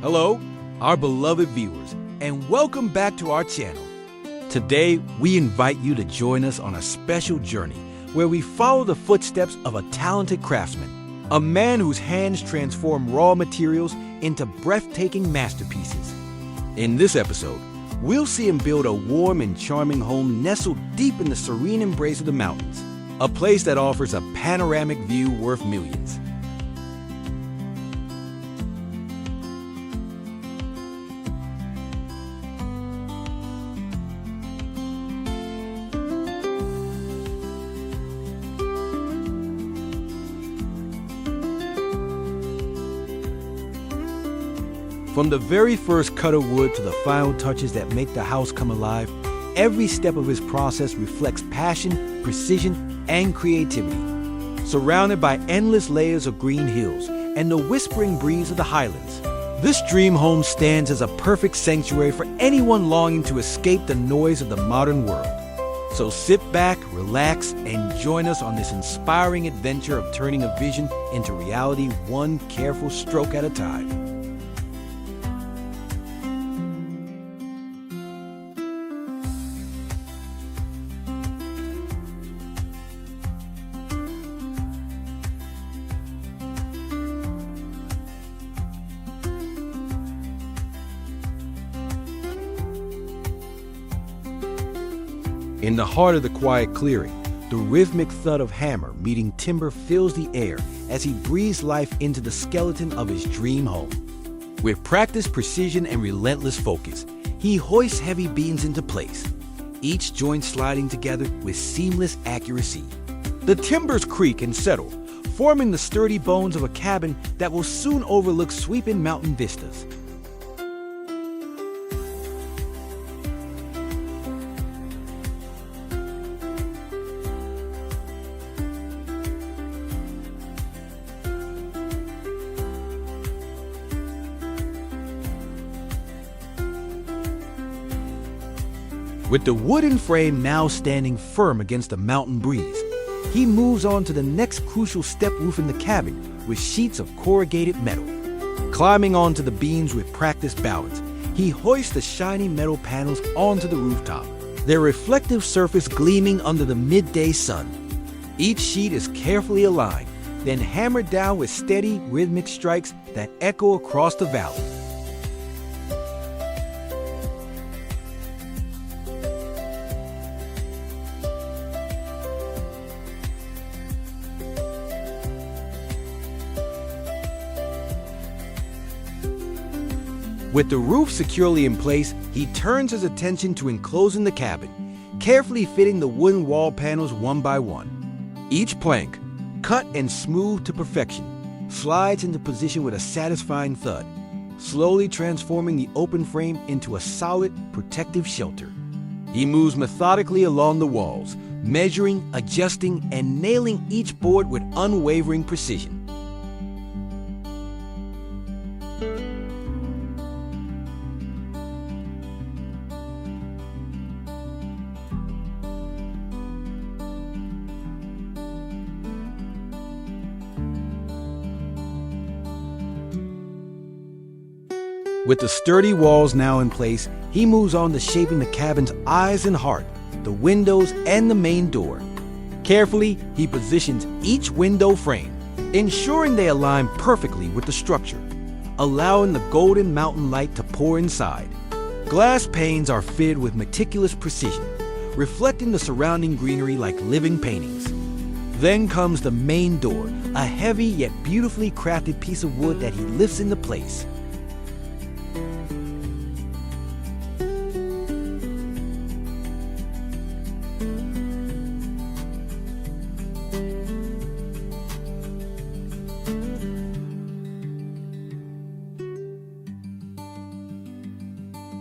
Hello, our beloved viewers, and welcome back to our channel. Today, we invite you to join us on a special journey where we follow the footsteps of a talented craftsman, a man whose hands transform raw materials into breathtaking masterpieces. In this episode, we'll see him build a warm and charming home nestled deep in the serene embrace of the mountains, a place that offers a panoramic view worth millions. From the very first cut of wood to the final touches that make the house come alive, every step of his process reflects passion, precision, and creativity. Surrounded by endless layers of green hills and the whispering breeze of the highlands, this dream home stands as a perfect sanctuary for anyone longing to escape the noise of the modern world. So sit back, relax, and join us on this inspiring adventure of turning a vision into reality one careful stroke at a time. In the heart of the quiet clearing, the rhythmic thud of hammer meeting timber fills the air as he breathes life into the skeleton of his dream home. With practiced precision and relentless focus, he hoists heavy beams into place, each joint sliding together with seamless accuracy. The timbers creak and settle, forming the sturdy bones of a cabin that will soon overlook sweeping mountain vistas. With the wooden frame now standing firm against the mountain breeze, he moves on to the next crucial step roof in the cabin with sheets of corrugated metal. Climbing onto the beams with practiced balance, he hoists the shiny metal panels onto the rooftop, their reflective surface gleaming under the midday sun. Each sheet is carefully aligned, then hammered down with steady, rhythmic strikes that echo across the valley. With the roof securely in place, he turns his attention to enclosing the cabin, carefully fitting the wooden wall panels one by one. Each plank, cut and smoothed to perfection, slides into position with a satisfying thud, slowly transforming the open frame into a solid, protective shelter. He moves methodically along the walls, measuring, adjusting, and nailing each board with unwavering precision. With the sturdy walls now in place, he moves on to shaping the cabin's eyes and heart, the windows and the main door. Carefully, he positions each window frame, ensuring they align perfectly with the structure, allowing the golden mountain light to pour inside. Glass panes are fitted with meticulous precision, reflecting the surrounding greenery like living paintings. Then comes the main door, a heavy yet beautifully crafted piece of wood that he lifts into place.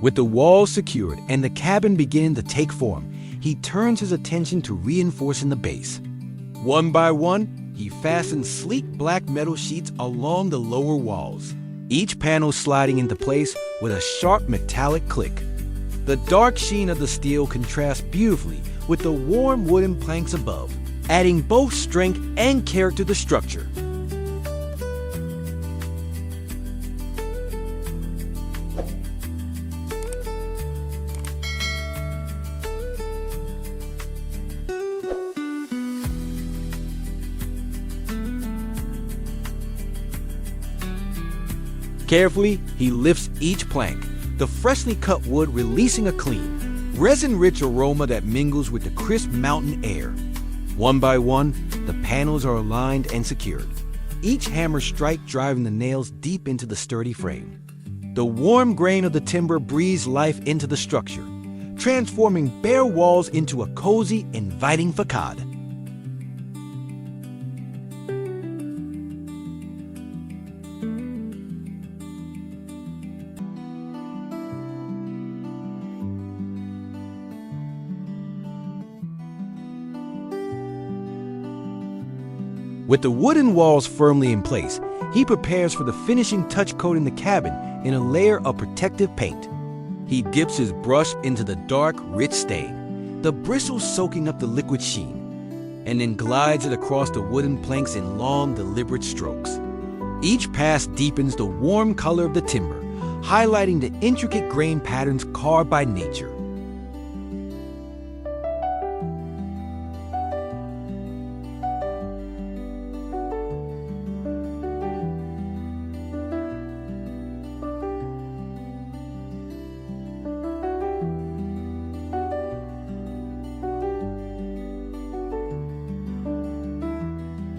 With the walls secured and the cabin beginning to take form, he turns his attention to reinforcing the base. One by one, he fastens sleek black metal sheets along the lower walls, each panel sliding into place with a sharp metallic click. The dark sheen of the steel contrasts beautifully with the warm wooden planks above, adding both strength and character to the structure. Carefully, he lifts each plank, the freshly cut wood releasing a clean, resin-rich aroma that mingles with the crisp mountain air. One by one, the panels are aligned and secured, each hammer strike driving the nails deep into the sturdy frame. The warm grain of the timber breathes life into the structure, transforming bare walls into a cozy, inviting facade. With the wooden walls firmly in place, he prepares for the finishing touch coating the cabin in a layer of protective paint. He dips his brush into the dark, rich stain, the bristles soaking up the liquid sheen, and then glides it across the wooden planks in long, deliberate strokes. Each pass deepens the warm color of the timber, highlighting the intricate grain patterns carved by nature.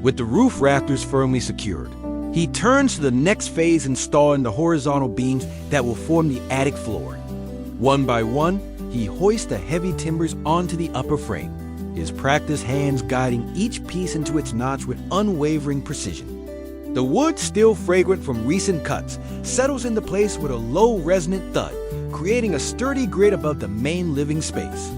With the roof rafters firmly secured, he turns to the next phase, installing the horizontal beams that will form the attic floor. One by one, he hoists the heavy timbers onto the upper frame, his practiced hands guiding each piece into its notch with unwavering precision. The wood, still fragrant from recent cuts, settles into place with a low resonant thud, creating a sturdy grid above the main living space.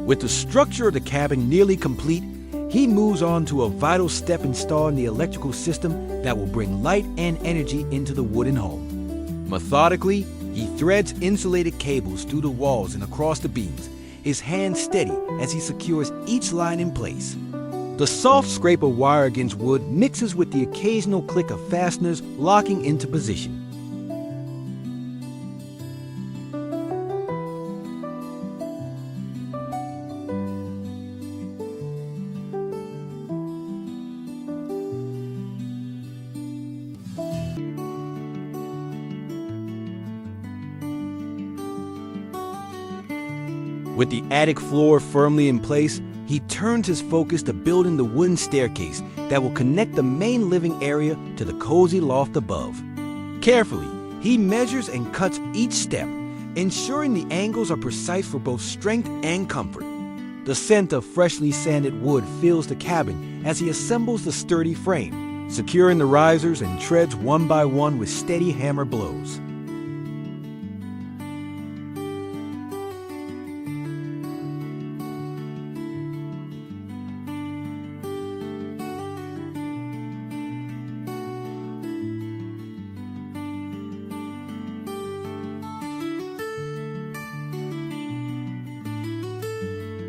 With the structure of the cabin nearly complete, he moves on to a vital step, installing the electrical system that will bring light and energy into the wooden home. Methodically, he threads insulated cables through the walls and across the beams, his hands steady as he secures each line in place. The soft scrape of wire against wood mixes with the occasional click of fasteners locking into position. With the attic floor firmly in place, he turns his focus to building the wooden staircase that will connect the main living area to the cozy loft above. Carefully, he measures and cuts each step, ensuring the angles are precise for both strength and comfort. The scent of freshly sanded wood fills the cabin as he assembles the sturdy frame, securing the risers and treads one by one with steady hammer blows.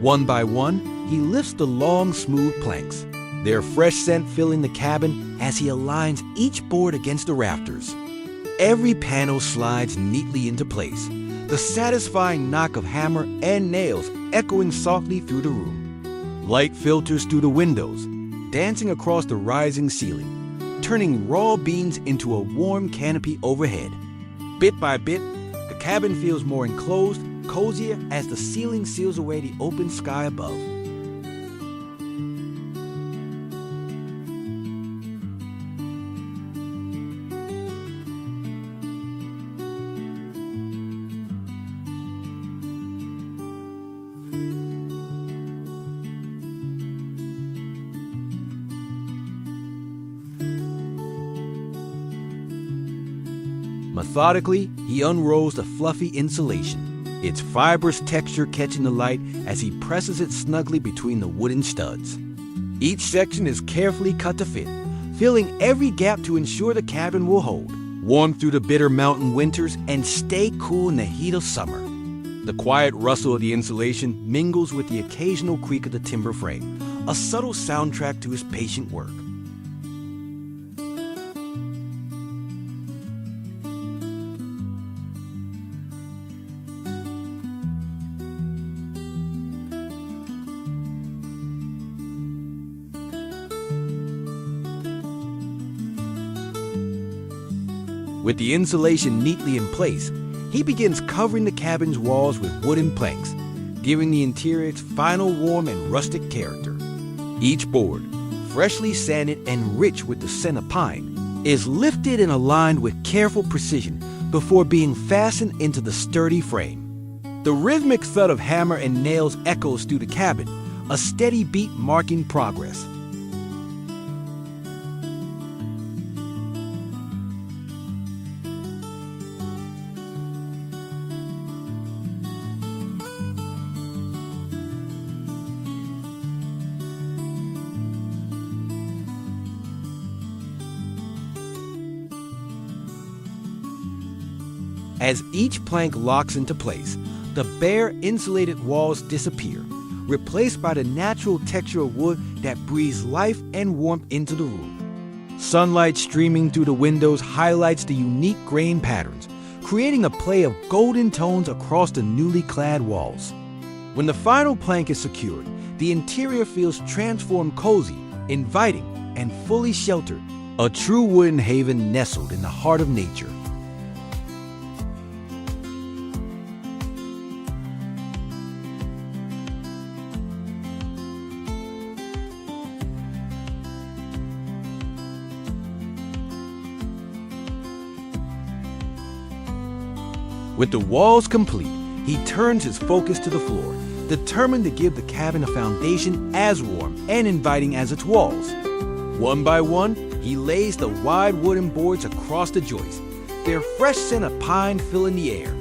One by one, he lifts the long, smooth planks, their fresh scent filling the cabin as he aligns each board against the rafters. Every panel slides neatly into place, the satisfying knock of hammer and nails echoing softly through the room. Light filters through the windows, dancing across the rising ceiling, turning raw beams into a warm canopy overhead. Bit by bit, the cabin feels more enclosed, cozier as the ceiling seals away the open sky above. Methodically, he unrolls the fluffy insulation, its fibrous texture catching the light as he presses it snugly between the wooden studs. Each section is carefully cut to fit, filling every gap to ensure the cabin will hold, warm through the bitter mountain winters and stay cool in the heat of summer. The quiet rustle of the insulation mingles with the occasional creak of the timber frame, a subtle soundtrack to his patient work. With the insulation neatly in place, he begins covering the cabin's walls with wooden planks, giving the interior its final warm and rustic character. Each board, freshly sanded and rich with the scent of pine, is lifted and aligned with careful precision before being fastened into the sturdy frame. The rhythmic thud of hammer and nails echoes through the cabin, a steady beat marking progress. As each plank locks into place, the bare insulated walls disappear, replaced by the natural texture of wood that breathes life and warmth into the room. Sunlight streaming through the windows highlights the unique grain patterns, creating a play of golden tones across the newly clad walls. When the final plank is secured, the interior feels transformed cozy, inviting, and fully sheltered, a true wooden haven nestled in the heart of nature. With the walls complete, he turns his focus to the floor, determined to give the cabin a foundation as warm and inviting as its walls. One by one, he lays the wide wooden boards across the joists, their fresh scent of pine filling the air.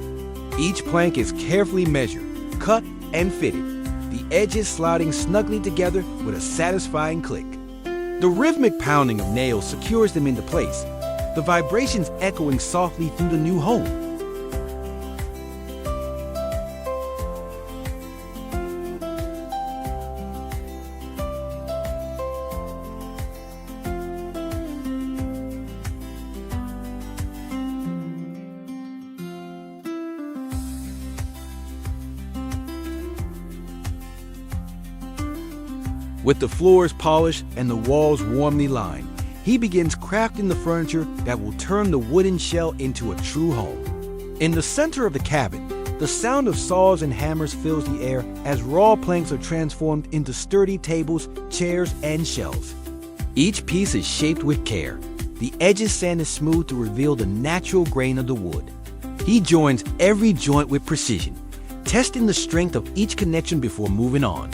Each plank is carefully measured, cut, and fitted, the edges sliding snugly together with a satisfying click. The rhythmic pounding of nails secures them into place, the vibrations echoing softly through the new home. With the floors polished and the walls warmly lined, he begins crafting the furniture that will turn the wooden shell into a true home. In the center of the cabin, the sound of saws and hammers fills the air as raw planks are transformed into sturdy tables, chairs, and shelves. Each piece is shaped with care, the edges sanded smooth to reveal the natural grain of the wood. He joins every joint with precision, testing the strength of each connection before moving on.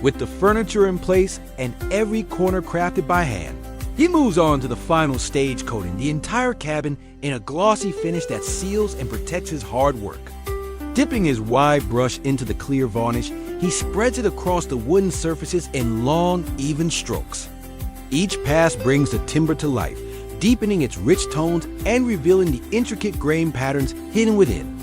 With the furniture in place and every corner crafted by hand, he moves on to the final stage, coating the entire cabin in a glossy finish that seals and protects his hard work. Dipping his wide brush into the clear varnish, he spreads it across the wooden surfaces in long, even strokes. Each pass brings the timber to life, deepening its rich tones and revealing the intricate grain patterns hidden within.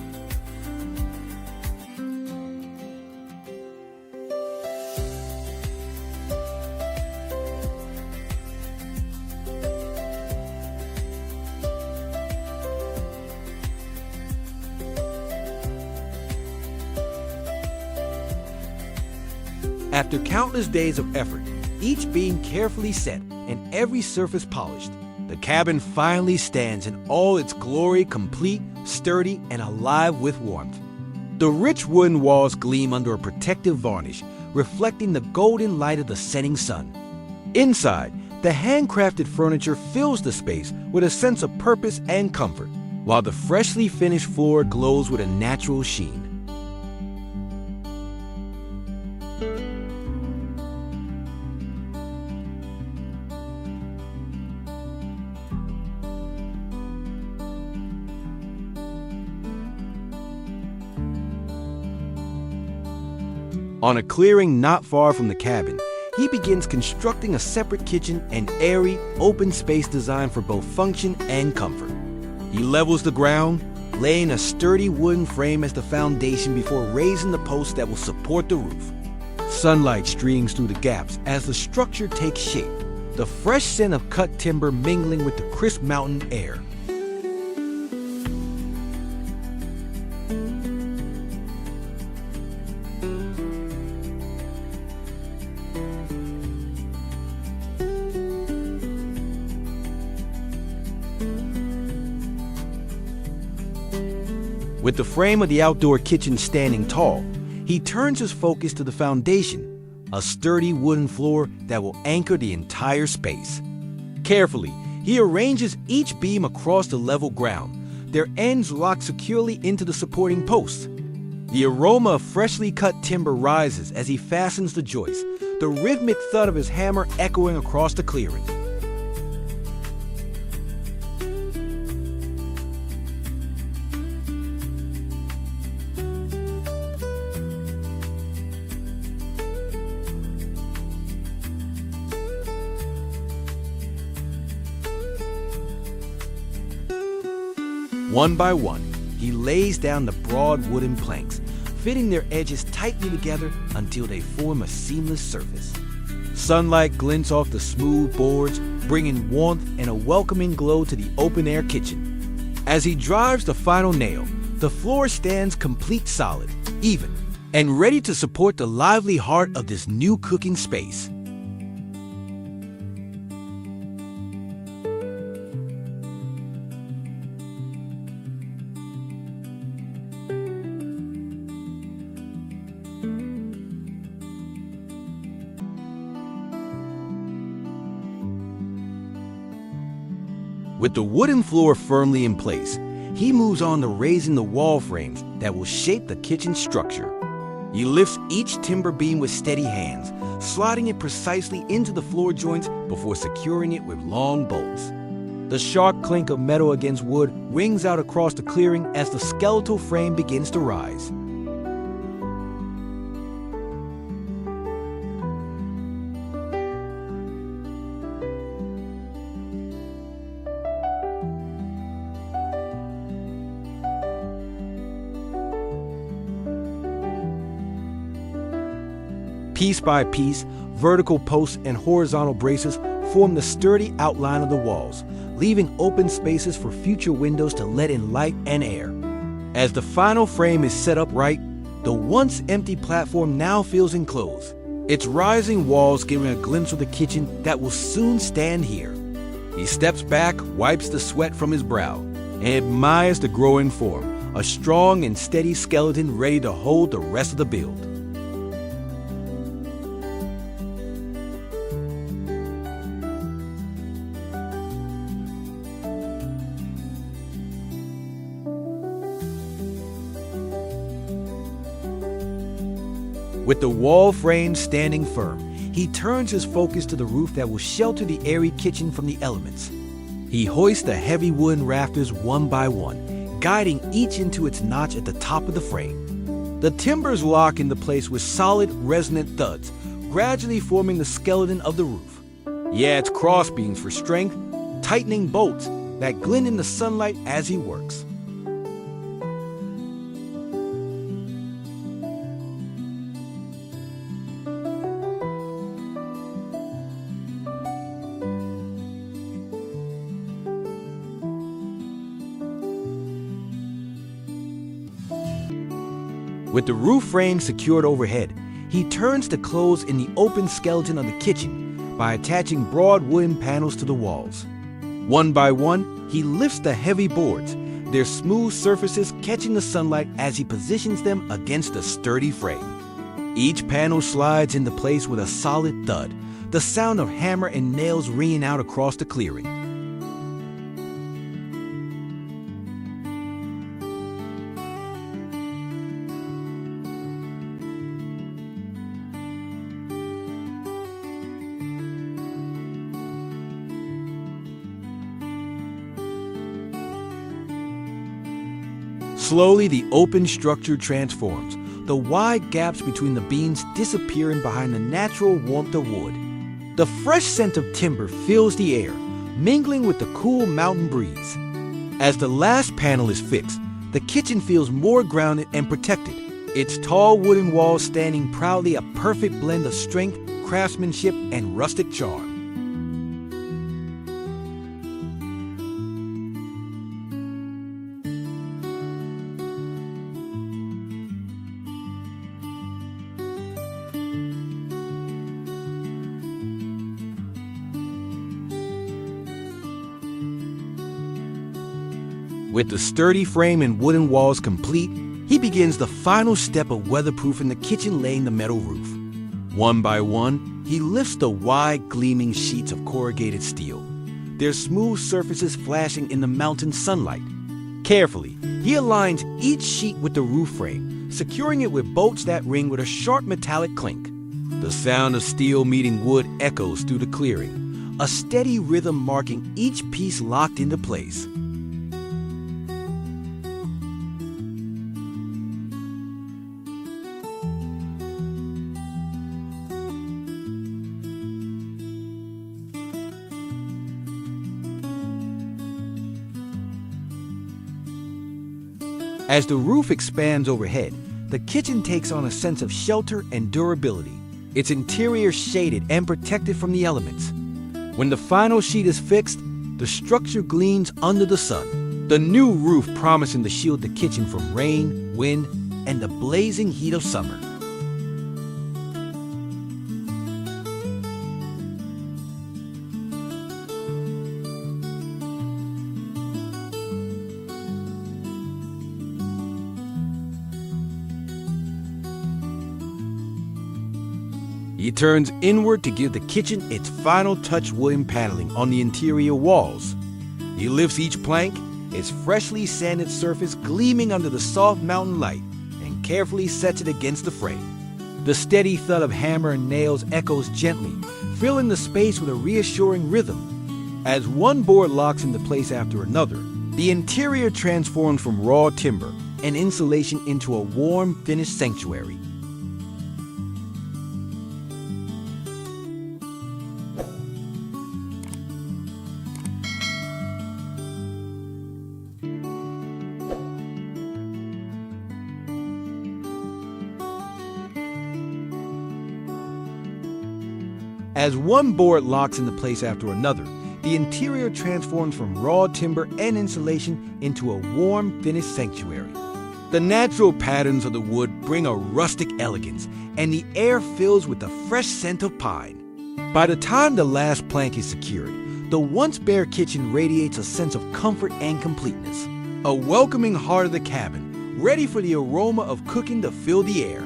After countless days of effort, each beam carefully set and every surface polished, the cabin finally stands in all its glory, complete, sturdy, and alive with warmth. The rich wooden walls gleam under a protective varnish, reflecting the golden light of the setting sun. Inside, the handcrafted furniture fills the space with a sense of purpose and comfort, while the freshly finished floor glows with a natural sheen. On a clearing not far from the cabin, he begins constructing a separate kitchen and airy, open space designed for both function and comfort. He levels the ground, laying a sturdy wooden frame as the foundation before raising the posts that will support the roof. Sunlight streams through the gaps as the structure takes shape, the fresh scent of cut timber mingling with the crisp mountain air. With the frame of the outdoor kitchen standing tall, he turns his focus to the foundation, a sturdy wooden floor that will anchor the entire space. Carefully, he arranges each beam across the level ground, their ends locked securely into the supporting posts. The aroma of freshly cut timber rises as he fastens the joists, the rhythmic thud of his hammer echoing across the clearing. One by one, he lays down the broad wooden planks, fitting their edges tightly together until they form a seamless surface. Sunlight glints off the smooth boards, bringing warmth and a welcoming glow to the open-air kitchen. As he drives the final nail, the floor stands complete solid, even, and ready to support the lively heart of this new cooking space. With the wooden floor firmly in place, he moves on to raising the wall frames that will shape the kitchen structure. He lifts each timber beam with steady hands, slotting it precisely into the floor joints before securing it with long bolts. The sharp clink of metal against wood rings out across the clearing as the skeletal frame begins to rise. Piece by piece, vertical posts and horizontal braces form the sturdy outline of the walls, leaving open spaces for future windows to let in light and air. As the final frame is set up right, the once empty platform now feels enclosed, its rising walls giving a glimpse of the kitchen that will soon stand here. He steps back, wipes the sweat from his brow, and admires the growing form, a strong and steady skeleton ready to hold the rest of the build. With the wall frame standing firm, he turns his focus to the roof that will shelter the airy kitchen from the elements. He hoists the heavy wooden rafters one by one, guiding each into its notch at the top of the frame. The timbers lock into place with solid, resonant thuds, gradually forming the skeleton of the roof. He adds crossbeams for strength, tightening bolts that glint in the sunlight as he works. With the roof frame secured overhead, he turns to close in the open skeleton of the kitchen by attaching broad wooden panels to the walls. One by one, he lifts the heavy boards, their smooth surfaces catching the sunlight as he positions them against the sturdy frame. Each panel slides into place with a solid thud, the sound of hammer and nails ringing out across the clearing. Slowly, the open structure transforms, the wide gaps between the beams disappearing behind the natural warmth of wood. The fresh scent of timber fills the air, mingling with the cool mountain breeze. As the last panel is fixed, the kitchen feels more grounded and protected, its tall wooden walls standing proudly, a perfect blend of strength, craftsmanship, and rustic charm. With the sturdy frame and wooden walls complete, he begins the final step of weatherproofing the kitchen, laying the metal roof. One by one, he lifts the wide, gleaming sheets of corrugated steel, their smooth surfaces flashing in the mountain sunlight. Carefully, he aligns each sheet with the roof frame, securing it with bolts that ring with a sharp metallic clink. The sound of steel meeting wood echoes through the clearing, a steady rhythm marking each piece locked into place. As the roof expands overhead, the kitchen takes on a sense of shelter and durability, its interior shaded and protected from the elements. When the final sheet is fixed, the structure gleams under the sun, the new roof promising to shield the kitchen from rain, wind, and the blazing heat of summer. He turns inward to give the kitchen its final touch, wooden paneling on the interior walls. He lifts each plank, its freshly sanded surface gleaming under the soft mountain light, and carefully sets it against the frame. The steady thud of hammer and nails echoes gently, filling the space with a reassuring rhythm. As one board locks into place after another, the interior transforms from raw timber and insulation into a warm, finished sanctuary. As one board locks into place after another, the interior transforms from raw timber and insulation into a warm, finished sanctuary. The natural patterns of the wood bring a rustic elegance, and the air fills with the fresh scent of pine. By the time the last plank is secured, the once bare kitchen radiates a sense of comfort and completeness. A welcoming heart of the cabin, ready for the aroma of cooking to fill the air.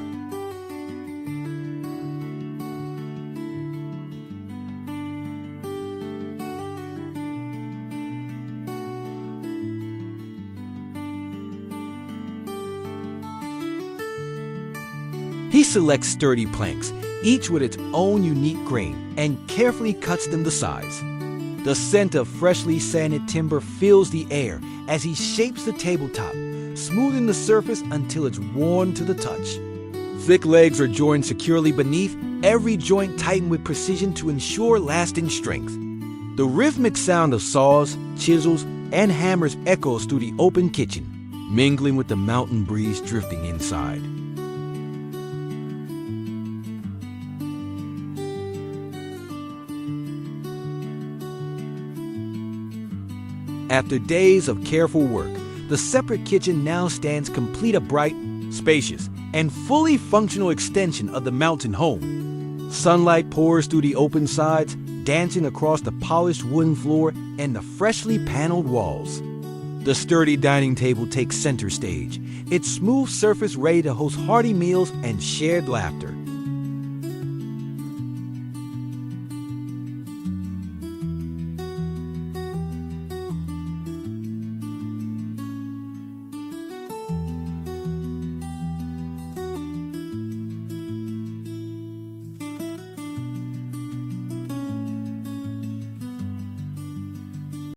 He selects sturdy planks, each with its own unique grain, and carefully cuts them to size. The scent of freshly sanded timber fills the air as he shapes the tabletop, smoothing the surface until it's worn to the touch. Thick legs are joined securely beneath, every joint tightened with precision to ensure lasting strength. The rhythmic sound of saws, chisels, and hammers echoes through the open kitchen, mingling with the mountain breeze drifting inside. After days of careful work, the separate kitchen now stands complete, a bright, spacious, and fully functional extension of the mountain home. Sunlight pours through the open sides, dancing across the polished wooden floor and the freshly paneled walls. The sturdy dining table takes center stage, its smooth surface ready to host hearty meals and shared laughter.